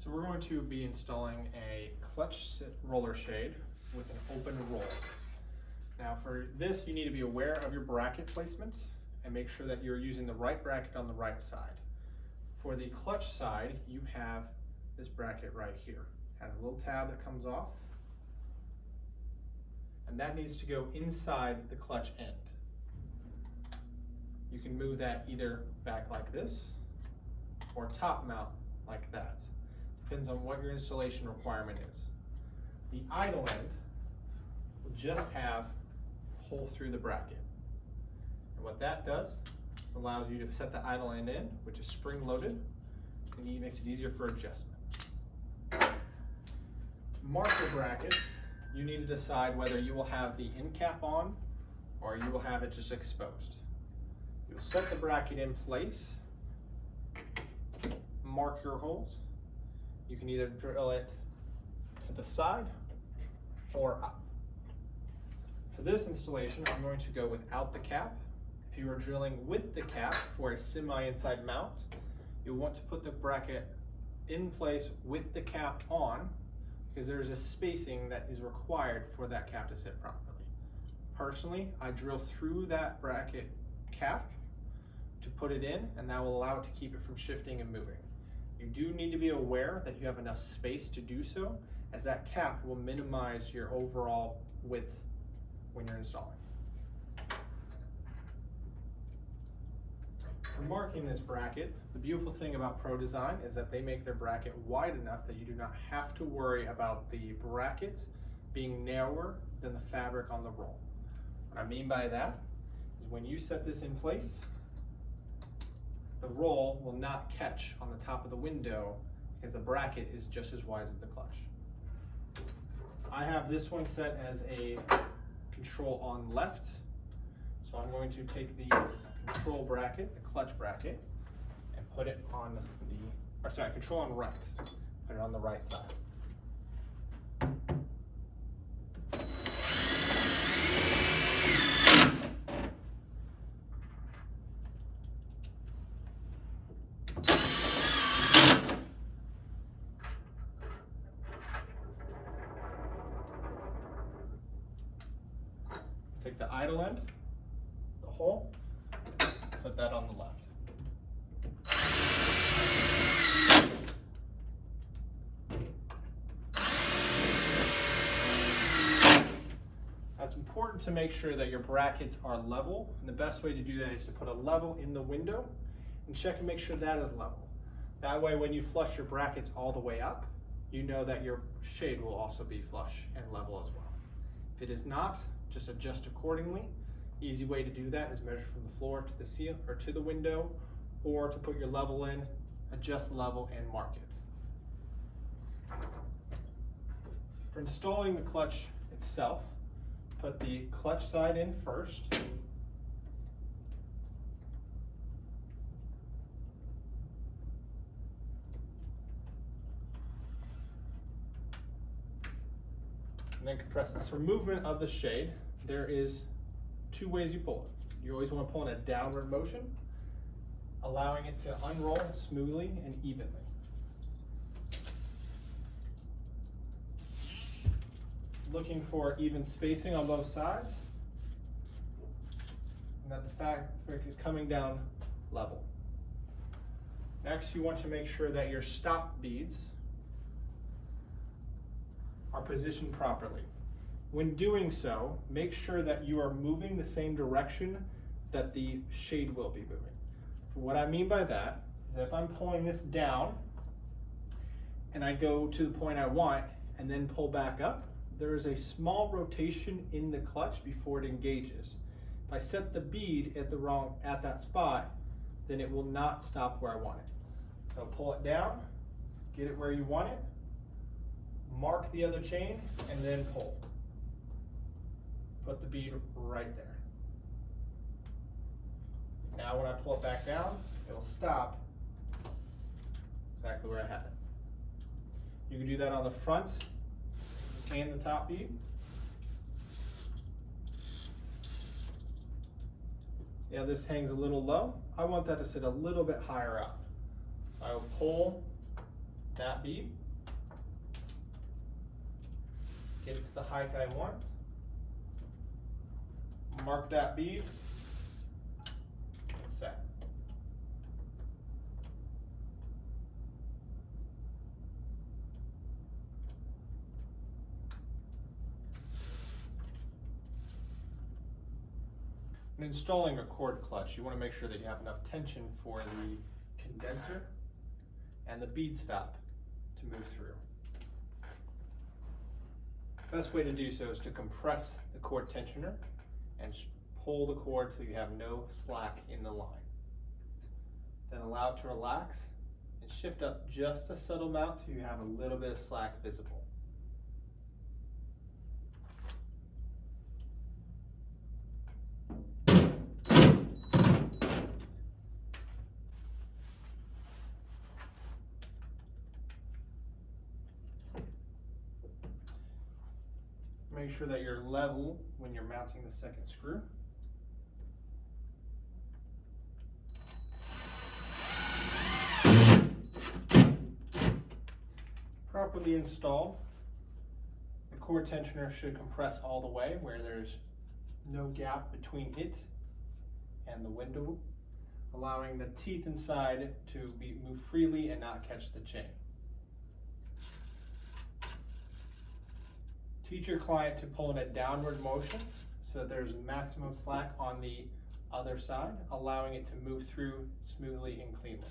So we're going to be installing a clutch roller shade with an open roll. Now for this, you need to be aware of your bracket placement and make sure that you're using the right bracket on the right side. For the clutch side, you have this bracket right here. It has a little tab that comes off, and that needs to go inside the clutch end. You can move that either back like this or top mount like that. Depends on what your installation requirement is. The idle end will just have a hole through the bracket. And what that does is allows you to set the idle end in, which is spring loaded, and it makes it easier for adjustment. To mark your brackets, you need to decide whether you will have the end cap on or you will have it just exposed. You'll set the bracket in place, mark your holes. You can either drill it to the side or up. For this installation, I'm going to go without the cap. If you are drilling with the cap for a semi-inside mount, you'll want to put the bracket in place with the cap on, because there's a spacing that is required for that cap to sit properly. Personally, I drill through that bracket cap to put it in, and that will allow it to keep it from shifting and moving. You do need to be aware that you have enough space to do so, as that cap will minimize your overall width when you're installing. For marking this bracket, the beautiful thing about Pro Design is that they make their bracket wide enough that you do not have to worry about the brackets being narrower than the fabric on the roll. What I mean by that is when you set this in place, the roll will not catch on the top of the window because the bracket is just as wide as the clutch. I have this one set as a control on left, so I'm going to take the control bracket, the clutch bracket, and put it on the, or sorry, control on right, put it on the right side. Take the idle end, the hole, put that on the left. It's important to make sure that your brackets are level, and the best way to do that is to put a level in the window and check and make sure that is level. That way when you flush your brackets all the way up, you know that your shade will also be flush and level as well. If it is not, just adjust accordingly. Easy way to do that is measure from the floor to the ceiling or to the window, or to put your level in, adjust the level and mark it. For installing the clutch itself, put the clutch side in first. And then compress this. For movement of the shade, there is two ways you pull it. You always want to pull in a downward motion, allowing it to unroll smoothly and evenly. Looking for even spacing on both sides, and that the fabric is coming down level. Next, you want to make sure that your stop beads are positioned properly. When doing so, make sure that you are moving the same direction that the shade will be moving. What I mean by that is if I'm pulling this down and I go to the point I want and then pull back up, there is a small rotation in the clutch before it engages. If I set the bead at that spot, then it will not stop where I want it. So pull it down, get it where you want it, mark the other chain, and then pull. Put the bead right there. Now when I pull it back down, it'll stop exactly where I have it. You can do that on the front and the top bead. Yeah, this hangs a little low. I want that to sit a little bit higher up. I will pull that bead, get it to the height I want, mark that bead, and set. When installing a cord clutch, you want to make sure that you have enough tension for the condenser and the bead stop to move through. Best way to do so is to compress the cord tensioner and pull the cord so you have no slack in the line. Then allow it to relax and shift up just a subtle amount till you have a little bit of slack visible. Make sure that you're level when you're mounting the second screw. Properly installed, the cord tensioner should compress all the way where there's no gap between it and the window, allowing the teeth inside to move freely and not catch the chain. Teach your client to pull in a downward motion so that there's maximum slack on the other side, allowing it to move through smoothly and cleanly.